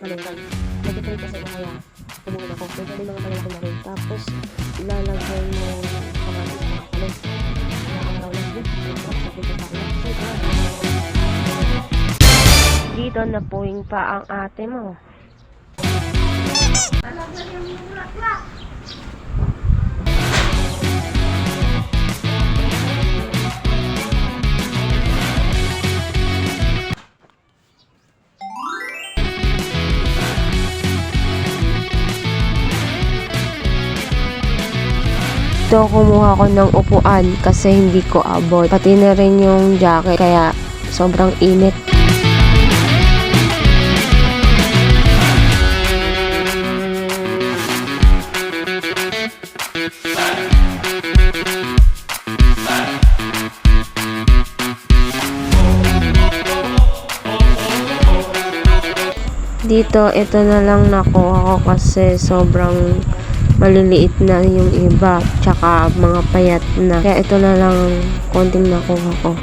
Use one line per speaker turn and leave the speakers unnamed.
kalunggan. Nag-try kasi na kaya kumuha ako. Pwede rin mga malaki na rin. Tapos, ilalagay mo kamatis na kalong. Nakakaraw lang yun. Dito na puwing pa ang ate mo. Dito kumuha ko ng upuan kasi hindi ko abot. Pati na rin yung jacket kaya sobrang init. Dito, ito na lang nakuha ko kasi sobrang maliliit na yung iba, tsaka mga payat na. Kaya ito na lang konting nakuha ko.